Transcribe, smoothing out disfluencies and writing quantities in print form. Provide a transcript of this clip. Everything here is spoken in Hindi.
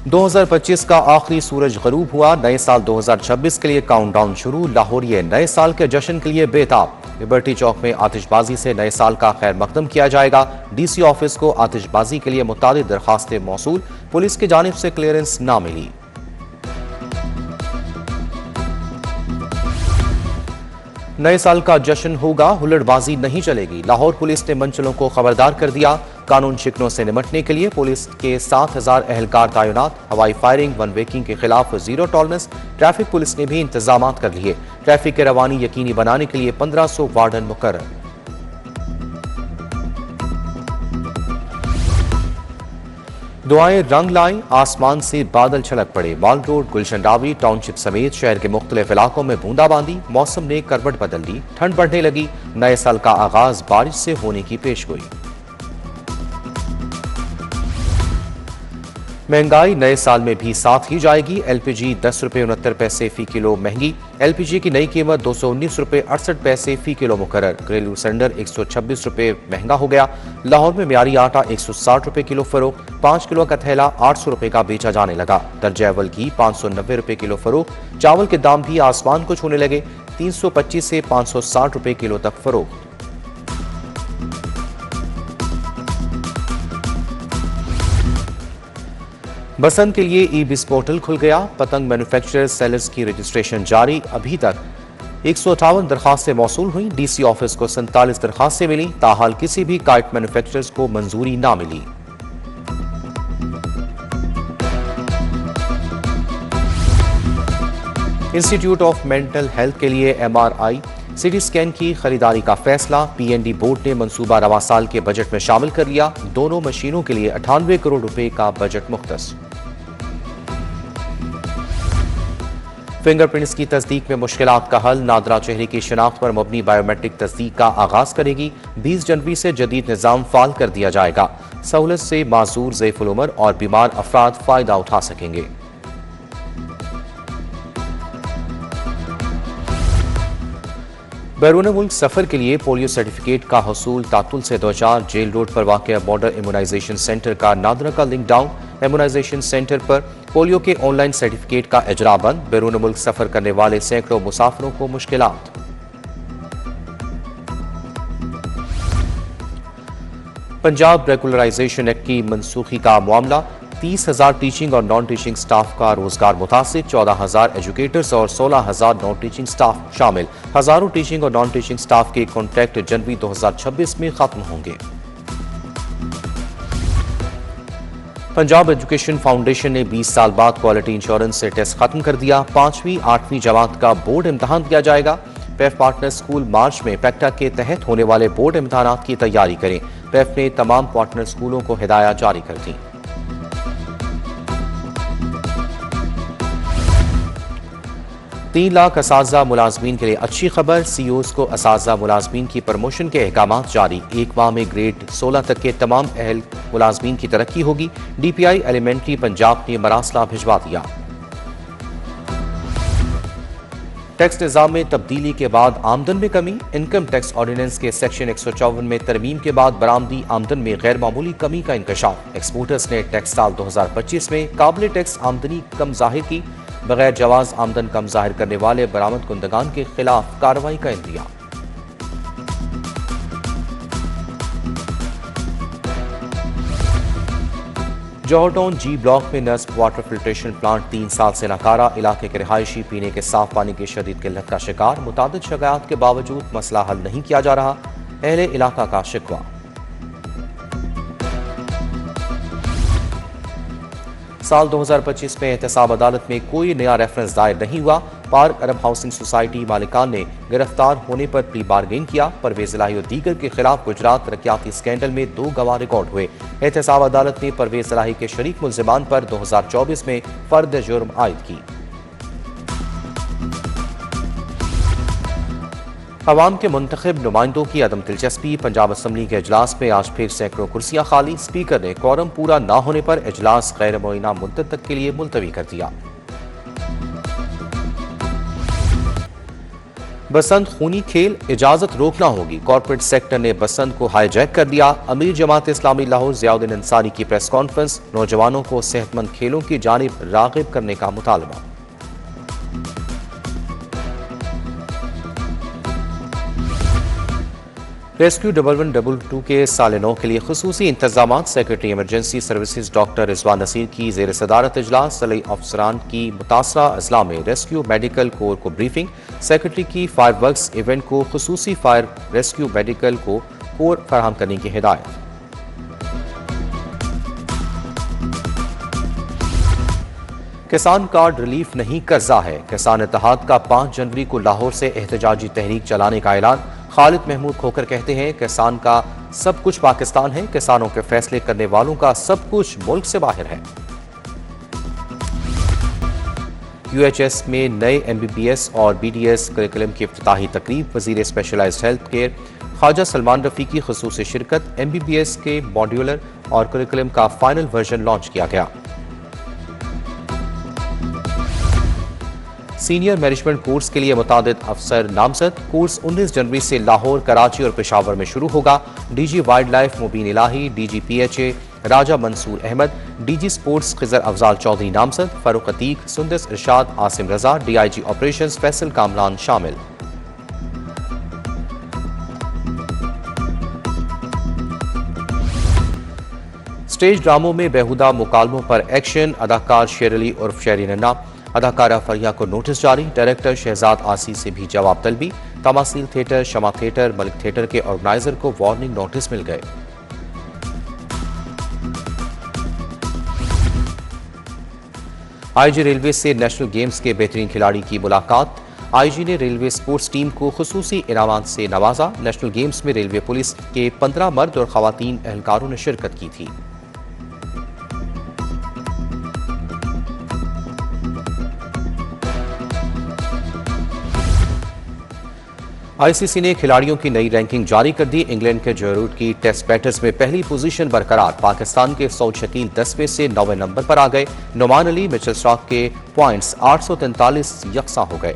2025 का आखिरी सूरज गरूब हुआ। नए साल 2026 के लिए काउंटडाउन शुरू। लाहौरिये नए साल के जश्न के लिए बेताब। लिबर्टी चौक में आतिशबाजी से नए साल का खैर मकदम किया जाएगा। डीसी ऑफिस को आतिशबाजी के लिए मुतादिद दरखास्तें मौसूल। पुलिस की जानिब से क्लियरेंस ना मिली। नए साल का जश्न होगा, हुल्लड़बाजी नहीं चलेगी। लाहौर पुलिस ने मंचलों को खबरदार कर दिया। कानून शिकनों से निपटने के लिए पुलिस के 7000 एहलकार तैनात। हवाई फायरिंग, वन वेकिंग के खिलाफ जीरो टॉलरेंस। ट्रैफिक पुलिस ने भी इंतजाम कर लिए। ट्रैफिक की रवानी यकीनी बनाने के लिए 1500 वार्डन मुकर्रर। दुआएं रंग लाएं, आसमान से बादल छलक पड़े। माल रोड, गुलशन डाबी टाउनशिप समेत शहर के मुख्तलिफ इलाकों में बूंदाबांदी। मौसम ने करवट बदल ली, ठंड बढ़ने लगी। नए साल का आगाज बारिश से होने की पेशगोई। महंगाई नए साल में भी साथ ही जाएगी। एलपीजी 10 रुपये 69 पैसे फी किलो महंगी। एलपीजी की नई कीमत 219 रुपये 68 पैसे फी किलो मुकर्रर। घरेलू सिलेंडर 126 रुपये महंगा हो गया। लाहौर में मियारी आटा 160 रुपये किलो फरोख्त। 5 किलो का थैला 800 रुपये का बेचा जाने लगा। दर्जा अव्वल घी 590 रुपये किलो फरोख्त। चावल के दाम भी आसमान को छूने लगे। 325 से 560 रुपये किलो तक फरोख्त। बसंत के लिए ई-बिस पोर्टल खुल गया। पतंग मैन्युफैक्चरर्स सेलर्स की रजिस्ट्रेशन जारी। अभी तक 158 दरखास्तें मौसूल हुई। डीसी ऑफिस को 47 दरखास्तें मिली। ताहाल किसी भी काइट मैन्युफैक्चरर्स को मंजूरी ना मिली। इंस्टीट्यूट ऑफ मेंटल हेल्थ के लिए MRI सिटी स्कैन की खरीदारी का फैसला। PND बोर्ड ने मंसूबा रवा साल के बजट में शामिल कर लिया। दोनों मशीनों के लिए 98 करोड़ रुपए का बजट मुख्तस। फिंगरप्रिंट्स की तस्दीक में मुश्किलात का हल। नादरा चेहरे की शिनाख्त पर मबनी बायोमेट्रिक तस्दीक का आगाज करेगी। 20 जनवरी से जदीद निज़ाम फाल कर दिया जाएगा। सहूलत से माजूर, ज़ईफ़ुल उम्र और बीमार अफराद फायदा उठा सकेंगे। बैरून मुल्क सफर के लिए पोलियो सर्टिफिकेट का हसूल तातुल से 2004। जेल रोड पर वाक़िया बॉर्डर इम्यूनाइजेशन सेंटर का नादरा का लिंक डाउन। इम्यूनाइजेशन सेंटर पर पोलियो के ऑनलाइन सर्टिफिकेट का इजरा बंद। बैरून मुल्क सफर करने वाले सैकड़ों मुसाफिरों को मुश्किलात। पंजाब रेगुलराइजेशन एक्ट की मनसूखी का मामला। 30,000 टीचिंग और नॉन टीचिंग स्टाफ का रोजगार मुतासिर। 14,000 एजुकेटर्स और 16,000 नॉन टीचिंग स्टाफ शामिल। हजारों टीचिंग और नॉन टीचिंग स्टाफ के कॉन्ट्रैक्ट जनवरी 2026 में खत्म होंगे। पंजाब एजुकेशन फाउंडेशन ने 20 साल बाद क्वालिटी इंश्योरेंस से टेस्ट खत्म कर दिया। 5वीं 8वीं जमात का बोर्ड इम्तहान दिया जाएगा। पैफ पार्टनर स्कूल मार्च में पैक्टा के तहत होने वाले बोर्ड इम्तहानात की तैयारी करें। पैफ ने तमाम पार्टनर स्कूलों को हिदायत जारी कर दी। 3 लाख असातिज़ा मुलाजमीन के लिए अच्छी खबर। CEOs को असातिज़ा मुलाजमीन की प्रमोशन के अहकाम जारी। एक माह में ग्रेड 16 तक के तमाम अहल मुलाजमीन की तरक्की होगी। DPI एलिमेंट्री पंजाब ने मरासला भिजवा दिया। टैक्स निज़ाम में तब्दीली के बाद आमदन में कमी। इनकम टैक्स ऑर्डिनेंस के सेक्शन 154 में तरमीम के बाद बरामदी आमदन में गैर मामूली कमी का इंकशाफ। एक्सपोर्टर्स ने टैक्स साल 2025 में काबिल टैक्स आमदनी कम जाहिर की। बगैर जवाज आमदन कम जाहिर करने वाले बरामद कुंदगान के खिलाफ कार्रवाई का इंदिया। जौहर टाउन G ब्लॉक में नस्ब वाटर फिल्ट्रेशन प्लांट 3 साल से नाकारा। इलाके के रिहायशी पीने के साफ पानी की शदीद किल्लत का शिकार। मुतादिद शिकायत के बावजूद मसला हल नहीं किया जा रहा। अहले इलाका का शिकवा। साल 2025 में एहतसाब अदालत में कोई नया रेफरेंस दायर नहीं हुआ। पार्क अरब हाउसिंग सोसाइटी मालिकान ने गिरफ्तार होने पर प्ली बार्गेन किया। परवेज इलाही और दीगर के खिलाफ गुजरात तरक्याती स्कैंडल में 2 गवाह रिकॉर्ड हुए। एहतसाब अदालत ने परवेज इलाही के शरीक मुल्जिमान पर 2024 में फर्द जुर्म आयद की। अवाम के मुंतखब नुमाइंदों की अदम दिलचस्पी। पंजाब असम्बली के अजलास में आज फिर सैकड़ों कुर्सियां खाली। स्पीकर ने क्वारम पूरा ना होने पर अजलास गैर मुअय्यना मुद्दत तक के लिए मुलतवी कर दिया। बसंत खूनी खेल, इजाजत रोकना होगी। कॉर्पोरेट सेक्टर ने बसंत को हाईजैक कर दिया। अमीर जमात इस्लामी लाहौर ज़ियाउद्दीन अंसारी की प्रेस कॉन्फ्रेंस। नौजवानों को सेहतमंद खेलों की जानिब रागिब करने का मुतालबा। रेस्क्यू 1122 के साल 9 के लिए खुसूसी इंतजाम। Secretary emergency services doctor Rizwan Naseer की जेर सदारत इजलास। सलाई अफसरान की मुतासरा अजला में रेस्क्यू मेडिकल कोर को ब्रीफिंग। सेक्रेटरी की फायर वर्क्स इवेंट को खुसूसी फायर रेस्क्यू मेडिकल को कोर फराहम करने की हिदायत। किसान कार्ड रिलीफ नहीं कर्जा है। किसान इत्तेहाद का 5 जनवरी को लाहौर से एहतजाजी तहरीक चलाने का ऐलान। खालिद महमूद खोकर कहते हैं किसान का सब कुछ पाकिस्तान है, किसानों के फैसले करने वालों का सब कुछ मुल्क से बाहर है। यूएचएस में नए एमबीबीएस और बीडीएस करिकुलम की इफ्तिताही तकरीब। वजीर specialized health care Khawaja Salman Rafi की खुसूसी शिरकत। एमबीबीएस के मॉड्यूलर और करिकुलम का फाइनल वर्जन लॉन्च किया गया। सीनियर मैनेजमेंट कोर्स के लिए मुतादिद अफसर नामजद। कोर्स 19 जनवरी से लाहौर, कराची और पेशावर में शुरू होगा। डीजी वाइल्ड लाइफ मुबीन इलाही, डीजी पीएचए राजा मंसूर अहमद, डीजी स्पोर्ट्स खिजर अफजाल चौधरी नामजद। फारूक अतीक, सुंदस इरशाद, आसिम रजा, डीआईजी ऑपरेशंस फैसल कामरान शामिल। स्टेज ड्रामों में बेहुदा मुकालमों पर एक्शन। अदाकार शेर अली उर्फ शेरी नन्ना, अदाकारा फरिया को नोटिस जारी। डायरेक्टर शहजाद आसी से भी जवाब तलबी। तमासील थिएटर, शमा थिएटर, मलिक थिएटर के ऑर्गेनाइजर को वार्निंग नोटिस मिल गए। आईजी रेलवे से नेशनल गेम्स के बेहतरीन खिलाड़ी की मुलाकात। आईजी ने रेलवे स्पोर्ट्स टीम को खुसूसी इनामात से नवाजा। नेशनल गेम्स में रेलवे पुलिस के 15 मर्द और खवातीन एहलकारों ने शिरकत की थी। आईसीसी ने खिलाड़ियों की नई रैंकिंग जारी कर दी। इंग्लैंड के जो रूट की टेस्ट बैटर्स में पहली पोजीशन बरकरार। पाकिस्तान के सऊद शकील 10वें से 9वें नंबर पर आ गए। नुमान अली, मिचेल स्टार्क के पॉइंट्स 843 यकसा हो गए।